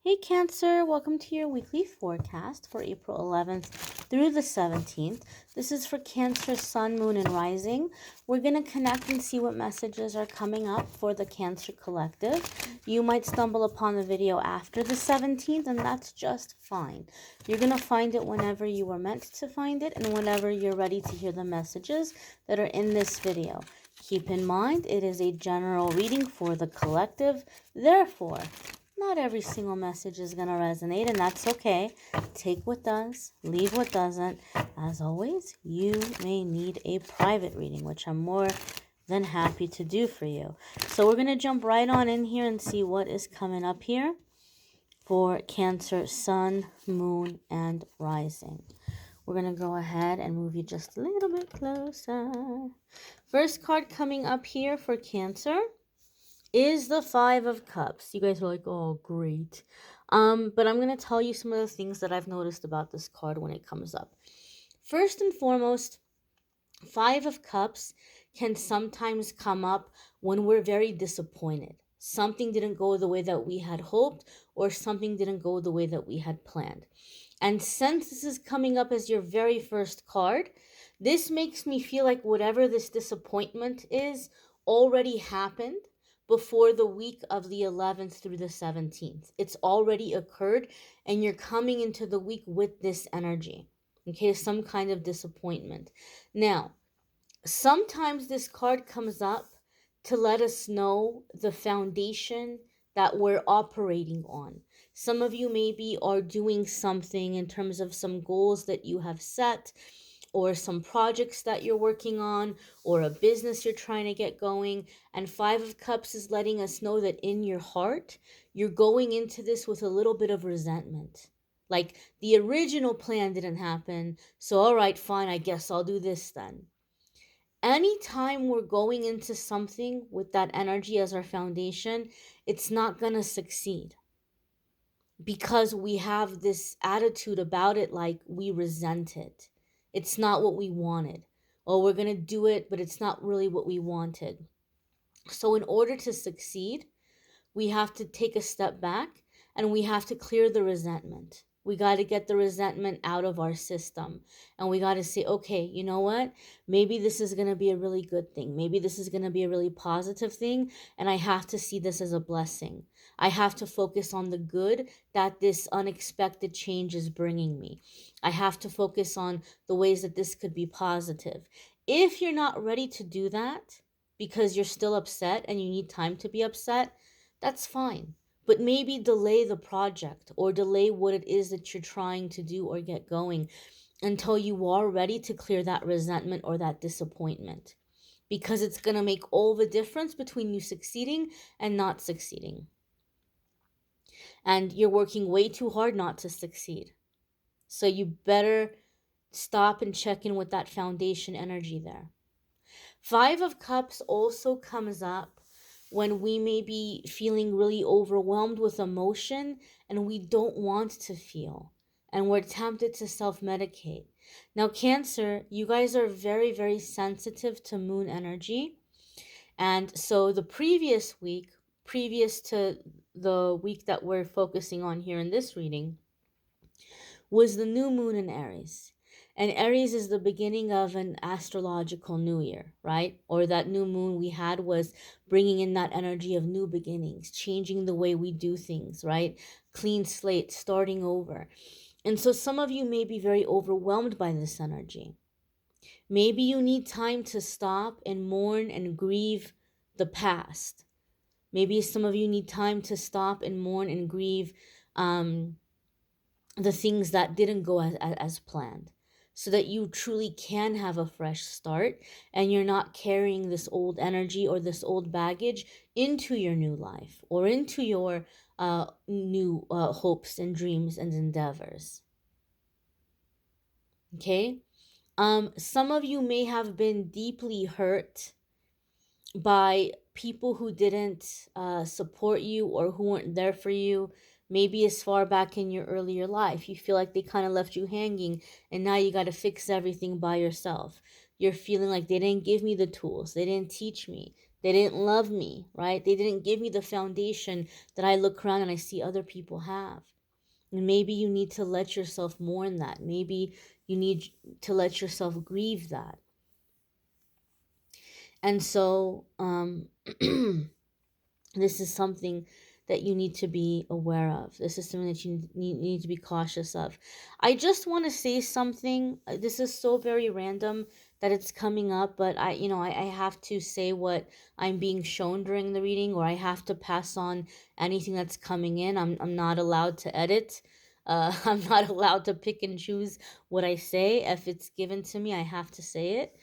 Hey Cancer, welcome to your weekly forecast for April 11th through the 17th. This is for Cancer, Sun, Moon, and Rising. We're going to connect and see what messages are coming up for the Cancer Collective. You might stumble upon the video after the 17th, and that's just fine. You're going to find it whenever you were meant to find it and whenever you're ready to hear the messages that are in this video. Keep in mind, it is a general reading for the collective, therefore, not every single message is going to resonate, and that's okay. Take what does, leave what doesn't. As always, you may need a private reading, which I'm more than happy to do for you. So we're going to jump right on in here and see what is coming up here for Cancer, Sun, Moon, and Rising. We're going to go ahead and move you just a little bit closer. First card coming up here for Cancer is the Five of Cups. You guys are like, oh, great. But I'm going to tell you some of the things that I've noticed about this card when it comes up. First and foremost, Five of Cups can sometimes come up when we're very disappointed. Something didn't go the way that we had hoped, or something didn't go the way that we had planned. And since this is coming up as your very first card, this makes me feel like whatever this disappointment is already happened before the week of the 11th through the 17th. It's already occurred, and you're coming into the week with this energy. Okay, some kind of disappointment. Now, sometimes this card comes up to let us know the foundation that we're operating on. Some of you maybe are doing something in terms of some goals that you have set, or some projects that you're working on, or a business you're trying to get going. And Five of Cups is letting us know that in your heart, you're going into this with a little bit of resentment. Like the original plan didn't happen, so all right, fine, I guess I'll do this then. Anytime we're going into something with that energy as our foundation, it's not going to succeed because we have this attitude about it, like we resent it. It's not what we wanted. Or we're going to do it, but it's not really what we wanted. So in order to succeed, we have to take a step back and we have to clear the resentment. We got to get the resentment out of our system. And we got to say, okay, you know what? Maybe this is going to be a really good thing. Maybe this is going to be a really positive thing. And I have to see this as a blessing. I have to focus on the good that this unexpected change is bringing me. I have to focus on the ways that this could be positive. If you're not ready to do that because you're still upset and you need time to be upset, that's fine. But maybe delay the project or delay what it is that you're trying to do or get going until you are ready to clear that resentment or that disappointment. Because it's going to make all the difference between you succeeding and not succeeding. And you're working way too hard not to succeed. So you better stop and check in with that foundation energy there. Five of Cups also comes up when we may be feeling really overwhelmed with emotion and we don't want to feel, and we're tempted to self-medicate. Now, Cancer, you guys are very, very sensitive to moon energy. And so the previous week, previous to the week that we're focusing on here in this reading, was the new moon in Aries. And Aries is the beginning of an astrological new year, right? Or that new moon we had was bringing in that energy of new beginnings, changing the way we do things, right? Clean slate, starting over. And so some of you may be very overwhelmed by this energy. Maybe you need time to stop and mourn and grieve the past. Maybe some of you need time to stop and mourn and grieve the things that didn't go as planned, so that you truly can have a fresh start and you're not carrying this old energy or this old baggage into your new life or into your new hopes and dreams and endeavors. Okay? Some of you may have been deeply hurt by people who didn't support you or who weren't there for you. Maybe as far back in your earlier life, you feel like they kind of left you hanging and now you got to fix everything by yourself. You're feeling like they didn't give me the tools. They didn't teach me. They didn't love me, right? They didn't give me the foundation that I look around and I see other people have. And maybe you need to let yourself mourn that. Maybe you need to let yourself grieve that. And so, this is something that you need to be aware of. This is something that you need to be cautious of. I just want to say something. This is so very random that it's coming up, but I have to say what I'm being shown during the reading, or I have to pass on anything that's coming in. I'm not allowed to edit. I'm not allowed to pick and choose what I say. If it's given to me, I have to say it.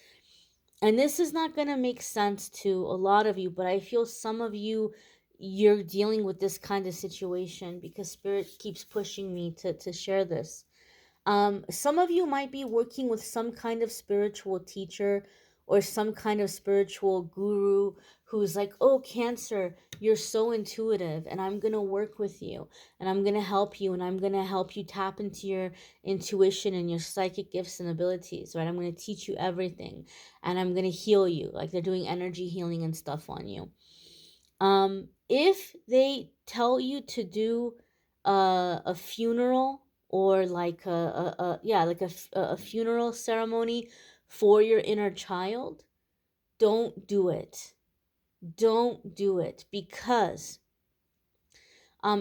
And this is not going to make sense to a lot of you, but I feel some of you, you're dealing with this kind of situation because Spirit keeps pushing me to share this. Some of you might be working with some kind of spiritual teacher or some kind of spiritual guru who's like, oh, Cancer, you're so intuitive, and I'm going to work with you, and I'm going to help you, and I'm going to help you tap into your intuition and your psychic gifts and abilities, right? I'm going to teach you everything, and I'm going to heal you. Like, they're doing energy healing and stuff on you. If they tell you to do a funeral, or like a funeral ceremony for your inner child, don't do it. Don't do it, because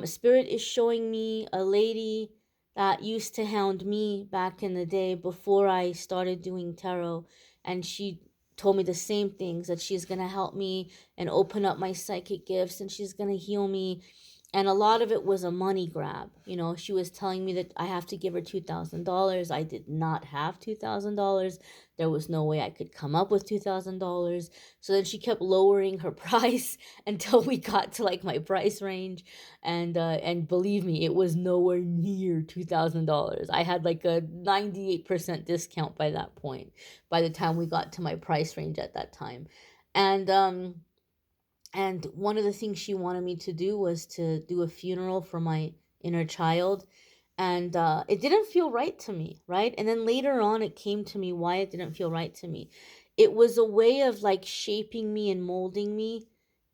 Spirit is showing me a lady that used to hound me back in the day before I started doing tarot, and she told me the same things, that she's going to help me and open up my psychic gifts, and she's going to heal me. And a lot of it was a money grab. She was telling me that I have to give her $2,000. I did not have $2,000. There was no way I could come up with $2,000. So then she kept lowering her price until we got to like my price range. And believe me, it was nowhere near $2,000. I had like a 98% discount by that point, by the time we got to my price range at that time. And one of the things she wanted me to do was to do a funeral for my inner child. And it didn't feel right to me, right? And then later on, it came to me why it didn't feel right to me. It was a way of like shaping me and molding me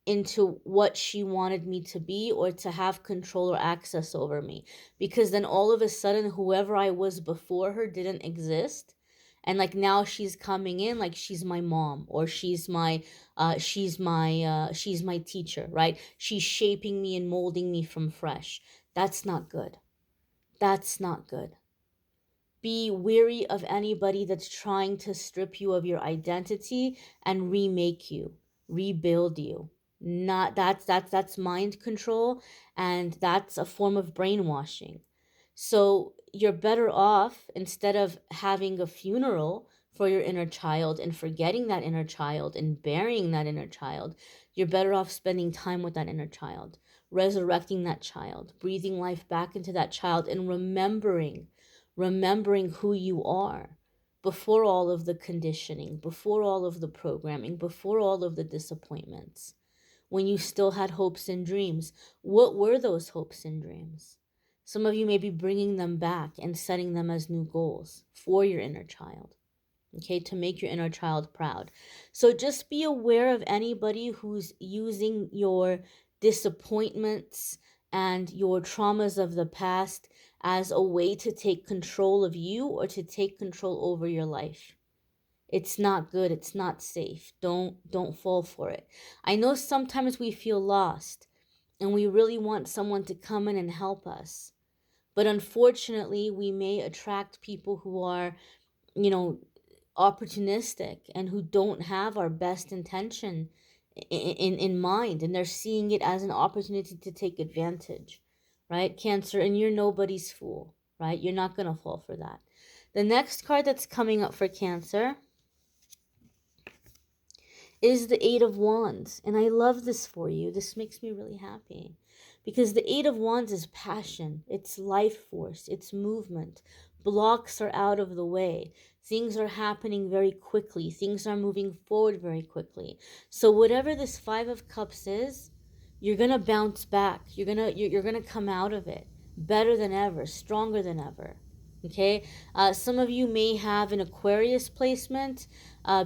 into what she wanted me to be, or to have control or access over me. Because then all of a sudden, whoever I was before her didn't exist. And like now she's coming in like she's my mom, or she's my teacher, right? She's shaping me and molding me from fresh. That's not good. That's not good. Be weary of anybody that's trying to strip you of your identity and remake you, rebuild you. Not that's mind control, and that's a form of brainwashing. So you're better off, instead of having a funeral for your inner child and forgetting that inner child and burying that inner child, you're better off spending time with that inner child, resurrecting that child, breathing life back into that child, and remembering who you are before all of the conditioning, before all of the programming, before all of the disappointments. When you still had hopes and dreams, what were those hopes and dreams? Some of you may be bringing them back and setting them as new goals for your inner child, okay, to make your inner child proud. So just be aware of anybody who's using your disappointments and your traumas of the past as a way to take control of you, or to take control over your life. It's not good. It's not safe. Don't fall for it. I know sometimes we feel lost and we really want someone to come in and help us. But unfortunately, we may attract people who are, opportunistic, and who don't have our best intention in mind, and they're seeing it as an opportunity to take advantage, right? Cancer, and you're nobody's fool, right? You're not going to fall for that. The next card that's coming up for Cancer is the Eight of Wands. And I love this for you. This makes me really happy, because the Eight of Wands is passion, it's life force, it's movement. Blocks are out of the way. Things are happening very quickly. Things are moving forward very quickly. So whatever this Five of Cups is, you're going to bounce back. You're going to come out of it better than ever, stronger than ever. Okay, some of you may have an Aquarius placement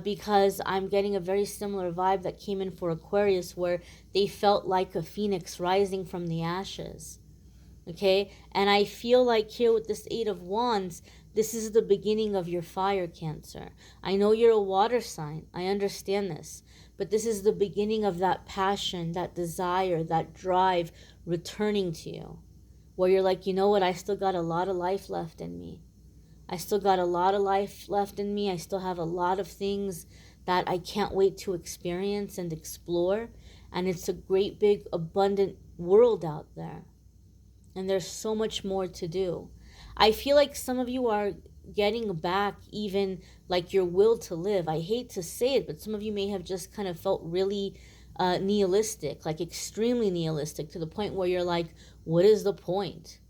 because I'm getting a very similar vibe that came in for Aquarius, where they felt like a phoenix rising from the ashes. Okay, and I feel like here with this Eight of Wands, this is the beginning of your fire, Cancer. I know you're a water sign, I understand this, but this is the beginning of that passion, that desire, that drive returning to you, where you're like, you know what, I still got a lot of life left in me. I still got a lot of life left in me. I still have a lot of things that I can't wait to experience and explore. And it's a great, big, abundant world out there. And there's so much more to do. I feel like some of you are getting back even like your will to live. I hate to say it, but some of you may have just kind of felt really nihilistic, like extremely nihilistic, to the point where you're like, what is the point?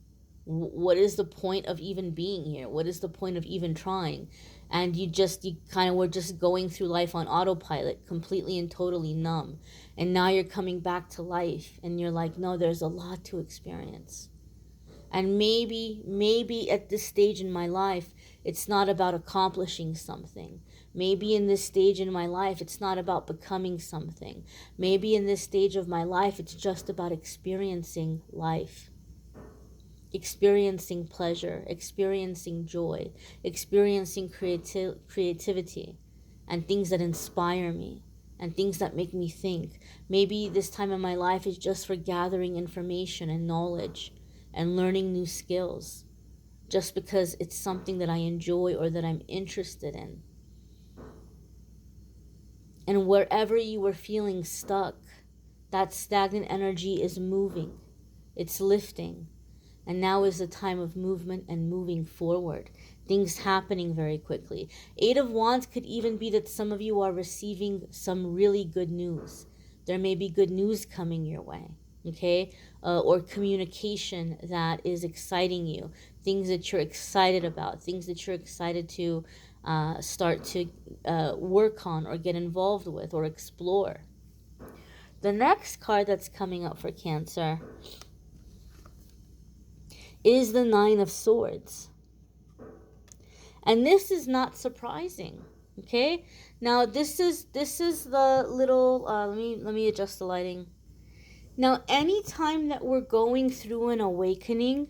What is the point of even being here? What is the point of even trying? And you kind of were just going through life on autopilot, completely and totally numb. And now you're coming back to life and you're like, no, there's a lot to experience. And maybe at this stage in my life, it's not about accomplishing something. Maybe in this stage in my life, it's not about becoming something. Maybe in this stage of my life, it's just about experiencing life, experiencing pleasure, experiencing joy, experiencing creativity, and things that inspire me, and things that make me think. Maybe this time in my life is just for gathering information and knowledge and learning new skills, just because it's something that I enjoy or that I'm interested in. And wherever you were feeling stuck, that stagnant energy is moving, it's lifting. And now is the time of movement and moving forward. Things happening very quickly. Eight of Wands could even be that some of you are receiving some really good news. There may be good news coming your way, okay? Or communication that is exciting you. Things that you're excited about. Things that you're excited to start to work on or get involved with or explore. The next card that's coming up for Cancer is the Nine of Swords. And this is not surprising, okay? Now this is the little let me adjust the lighting. Now anytime that we're going through an awakening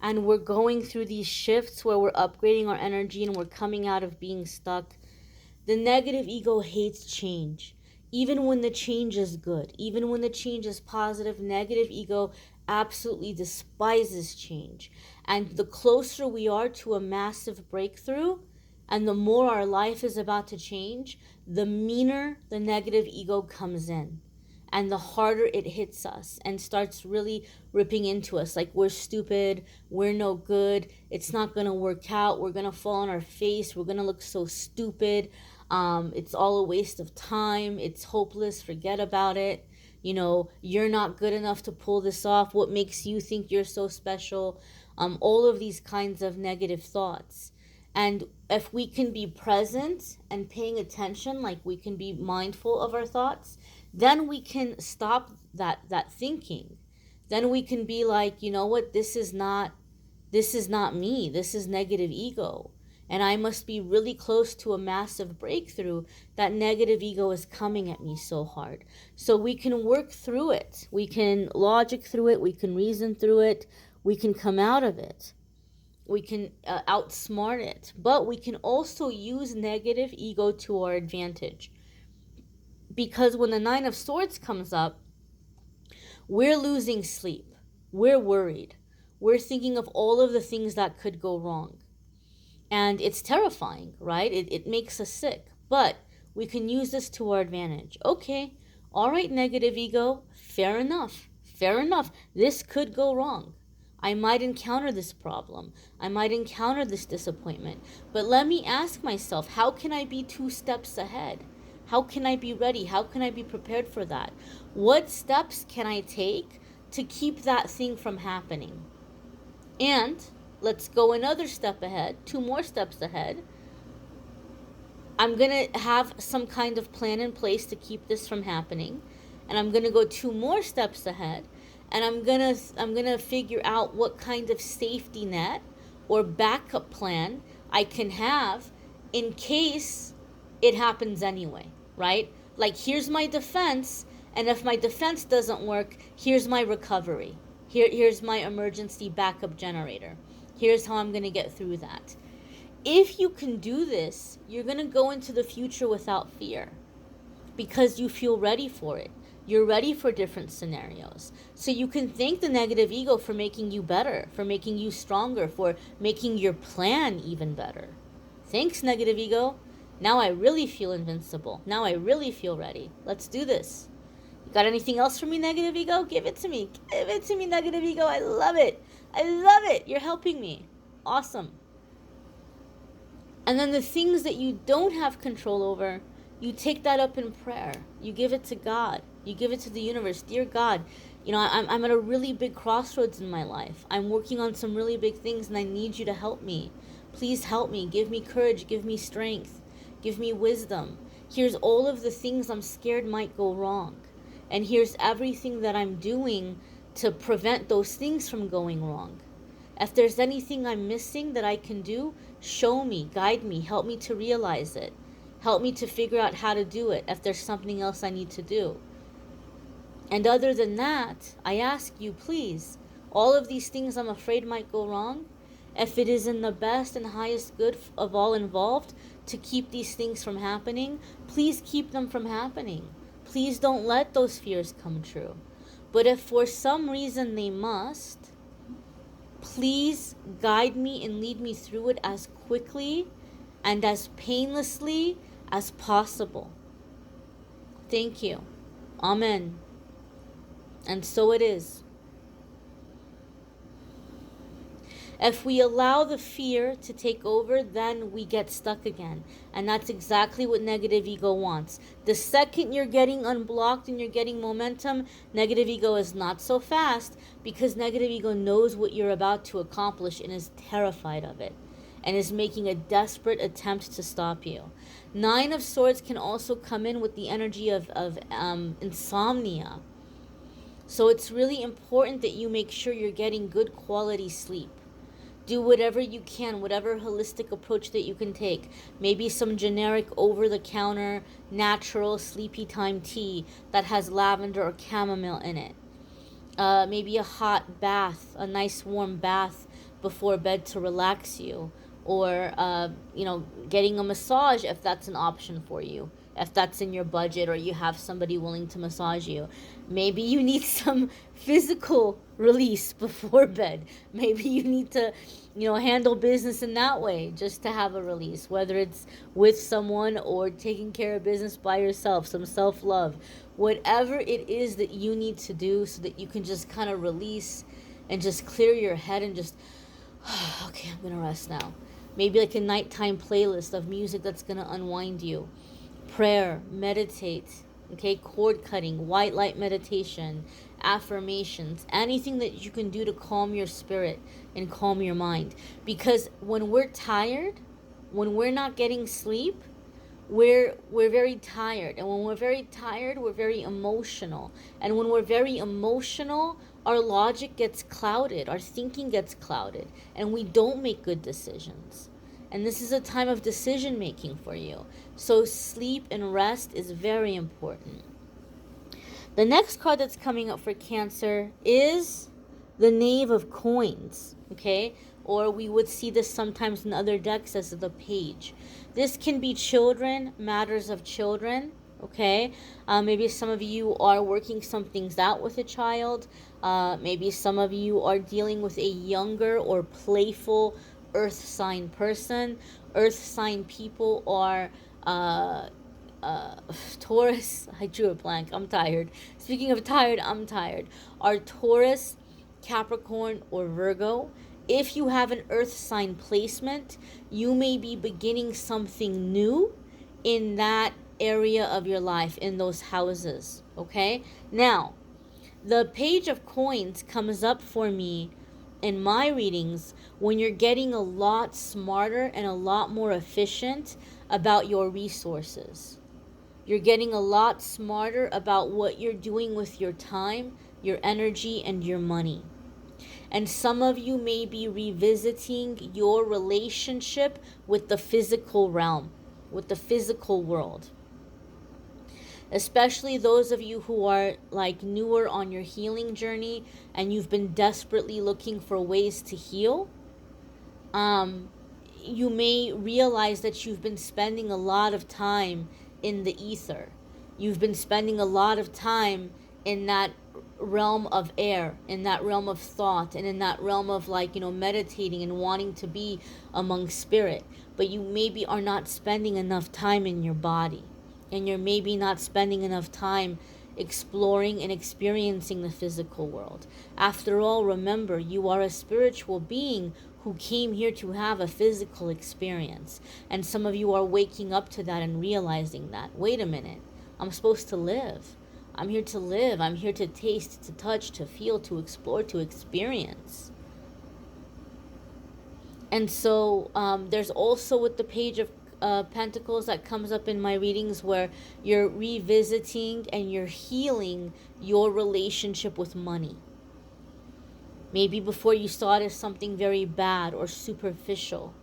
and we're going through these shifts where we're upgrading our energy and we're coming out of being stuck, the negative ego hates change. Even when the change is good, even when the change is positive, negative ego absolutely despises change. And the closer we are to a massive breakthrough, and the more our life is about to change, the meaner the negative ego comes in. And the harder it hits us and starts really ripping into us. Like, we're stupid, we're no good, it's not going to work out, we're going to fall on our face, we're going to look so stupid. It's all a waste of time. It's hopeless. Forget about it. You know, you're not good enough to pull this off. What makes you think you're so special? All of these kinds of negative thoughts. And if we can be present and paying attention, like we can be mindful of our thoughts, then we can stop that thinking. Then we can be like, you know what, this is not me. This is negative ego. And I must be really close to a massive breakthrough. That negative ego is coming at me so hard. So we can work through it. We can logic through it. We can reason through it. We can come out of it. We can outsmart it. But we can also use negative ego to our advantage. Because when the Nine of Swords comes up, we're losing sleep. We're worried. We're thinking of all of the things that could go wrong. And it's terrifying, right? It makes us sick. But we can use this to our advantage. Okay, all right, negative ego, fair enough. Fair enough. This could go wrong. I might encounter this problem. I might encounter this disappointment. But let me ask myself, how can I be 2 steps ahead? How can I be ready? How can I be prepared for that? What steps can I take to keep that thing from happening? And let's go another step ahead, 2 more steps ahead. I'm going to have some kind of plan in place to keep this from happening. And I'm going to go 2 more steps ahead. And I'm going to figure out what kind of safety net or backup plan I can have in case it happens anyway, right? Like, here's my defense, and if my defense doesn't work, here's my recovery. Here's my emergency backup generator. Here's how I'm going to get through that. If you can do this, you're going to go into the future without fear because you feel ready for it. You're ready for different scenarios. So you can thank the negative ego for making you better, for making you stronger, for making your plan even better. Thanks, negative ego. Now I really feel invincible. Now I really feel ready. Let's do this. You got anything else for me, negative ego? Give it to me. Give it to me, negative ego. I love it. I love it. You're helping me. Awesome. And then the things that you don't have control over, you take that up in prayer. You give it to God. You give it to the universe. Dear God, I'm at a really big crossroads in my life. I'm working on some really big things and I need you to help me. Please help me. Give me courage. Give me strength. Give me wisdom. Here's all of the things I'm scared might go wrong. And here's everything that I'm doing to prevent those things from going wrong. If there's anything I'm missing that I can do, show me, guide me, help me to realize it. Help me to figure out how to do it if there's something else I need to do. And other than that, I ask you, please, all of these things I'm afraid might go wrong, if it is in the best and highest good of all involved to keep these things from happening, please keep them from happening. Please don't let those fears come true. But if for some reason they must, please guide me and lead me through it as quickly and as painlessly as possible. Thank you. Amen. And so it is. If we allow the fear to take over, then we get stuck again. And that's exactly what negative ego wants. The second you're getting unblocked and you're getting momentum, negative ego is not so fast because negative ego knows what you're about to accomplish and is terrified of it and is making a desperate attempt to stop you. 9 of Swords can also come in with the energy of insomnia. So it's really important that you make sure you're getting good quality sleep. Do whatever you can, whatever holistic approach that you can take. Maybe some generic over-the-counter, natural sleepy time tea that has lavender or chamomile in it. Maybe a hot bath, a nice warm bath before bed to relax you. Or, getting a massage if that's an option for you. If that's in your budget or you have somebody willing to massage you. Maybe you need some physical release before bed. Maybe you need to, handle business in that way just to have a release, whether it's with someone or taking care of business by yourself, some self-love. Whatever it is that you need to do so that you can just kind of release and just clear your head and just, okay, I'm going to rest now. Maybe like a nighttime playlist of music that's going to unwind you. Prayer, meditate, okay, cord cutting, white light meditation, affirmations, anything that you can do to calm your spirit and calm your mind. Because when we're tired, when we're not getting sleep, we're very tired. And when we're very tired, we're very emotional. And when we're very emotional, our logic gets clouded, our thinking gets clouded, and we don't make good decisions. And this is a time of decision making for you. So sleep and rest is very important. The next card that's coming up for Cancer is the Knave of Coins, okay? Or we would see this sometimes in other decks as the Page. This can be children, matters of children, okay? Maybe some of you are working some things out with a child. Maybe some of you are dealing with a younger or playful earth sign person. Earth sign people are Taurus. I drew a blank. I'm tired. Speaking of tired, I'm tired. Are Taurus, Capricorn, or Virgo. If you have an earth sign placement, you may be beginning something new in that area of your life, in those houses, okay? Now, the Page of Coins comes up for me in my readings when you're getting a lot smarter and a lot more efficient about your resources. You're getting a lot smarter about what you're doing with your time, your energy, and your money. And some of you may be revisiting your relationship with the physical realm, with the physical world. Especially those of you who are like newer on your healing journey and you've been desperately looking for ways to heal. You may realize that you've been spending a lot of time in the ether. You've been spending a lot of time in that realm of air, in that realm of thought, and in that realm of meditating and wanting to be among spirit. But you maybe are not spending enough time in your body. And you're maybe not spending enough time exploring and experiencing the physical world. After all, remember, you are a spiritual being who came here to have a physical experience. And some of you are waking up to that and realizing that, wait a minute, I'm supposed to live. I'm here to live. I'm here to taste, to touch, to feel, to explore, to experience. And so there's also with the Page of Pentacles that comes up in my readings where you're revisiting and you're healing your relationship with money. Maybe before you saw it as something very bad or superficial.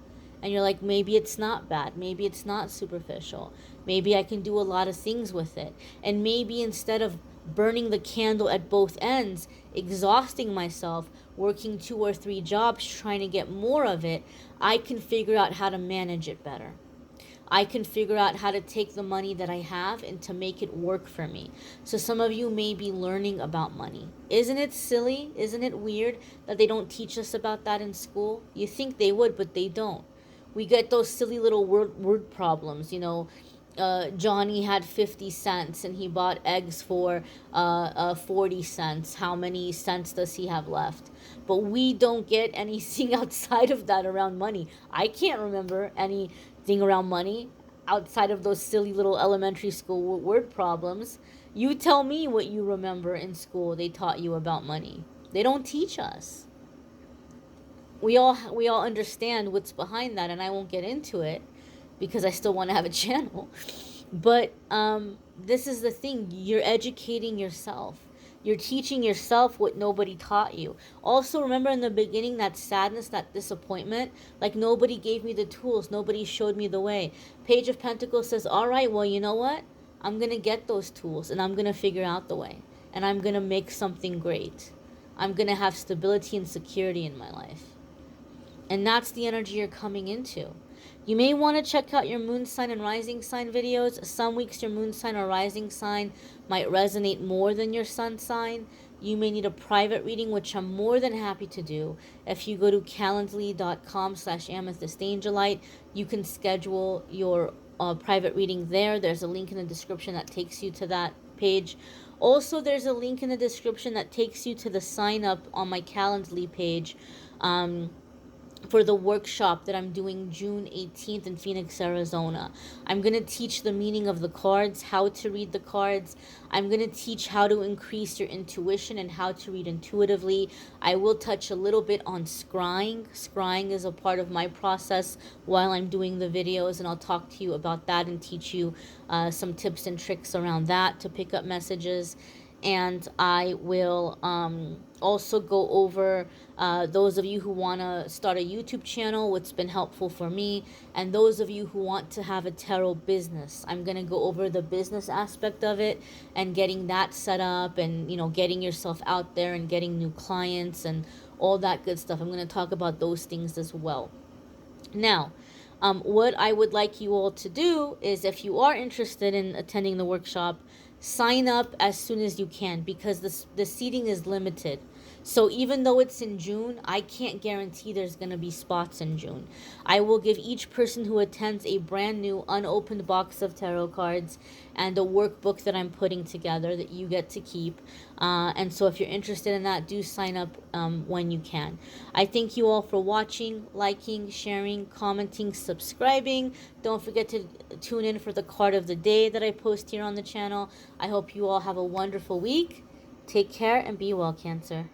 And you're like, maybe it's not bad. Maybe it's not superficial. Maybe I can do a lot of things with it. And maybe instead of burning the candle at both ends, exhausting myself, working 2 or 3 jobs, trying to get more of it, I can figure out how to manage it better. I can figure out how to take the money that I have and to make it work for me. So some of you may be learning about money. Isn't it silly? Isn't it weird that they don't teach us about that in school? You think they would, but they don't. We get those silly little word problems, Johnny had 50 cents and he bought eggs for 40 cents. How many cents does he have left? But we don't get anything outside of that around money. I can't remember anything around money outside of those silly little elementary school word problems. You tell me what you remember in school they taught you about money. They don't teach us. We all understand what's behind that, and I won't get into it because I still want to have a channel. But this is the thing. You're educating yourself. You're teaching yourself what nobody taught you. Also, remember in the beginning, that sadness, that disappointment, like nobody gave me the tools. Nobody showed me the way. Page of Pentacles says, all right, well, you know what? I'm going to get those tools and I'm going to figure out the way. And I'm going to make something great. I'm going to have stability and security in my life. And that's the energy you're coming into. You may want to check out your moon sign and rising sign videos. Some weeks your moon sign or rising sign might resonate more than your sun sign. You may need a private reading, which I'm more than happy to do. If you go to calendly.com/amethystangelite, you can schedule your private reading there. There's a link in the description that takes you to that page. Also, there's a link in the description that takes you to the sign up on my Calendly page. For the workshop that I'm doing June 18th in Phoenix, Arizona. I'm going to teach the meaning of the cards, how to read the cards. I'm going to teach how to increase your intuition and how to read intuitively. I will touch a little bit on scrying. Scrying is a part of my process while I'm doing the videos, and I'll talk to you about that and teach you some tips and tricks around that to pick up messages. And I will also go over those of you who want to start a YouTube channel, what's been helpful for me, and those of you who want to have a tarot business. I'm going to go over the business aspect of it and getting that set up and, getting yourself out there and getting new clients and all that good stuff. I'm going to talk about those things as well. Now, what I would like you all to do is, if you are interested in attending the workshop, sign up as soon as you can, because the seating is limited. So even though it's in June, I can't guarantee there's going to be spots in June. I will give each person who attends a brand new unopened box of tarot cards and a workbook that I'm putting together that you get to keep. And so if you're interested in that, do sign up when you can. I thank you all for watching, liking, sharing, commenting, subscribing. Don't forget to tune in for the card of the day that I post here on the channel. I hope you all have a wonderful week. Take care and be well, Cancer.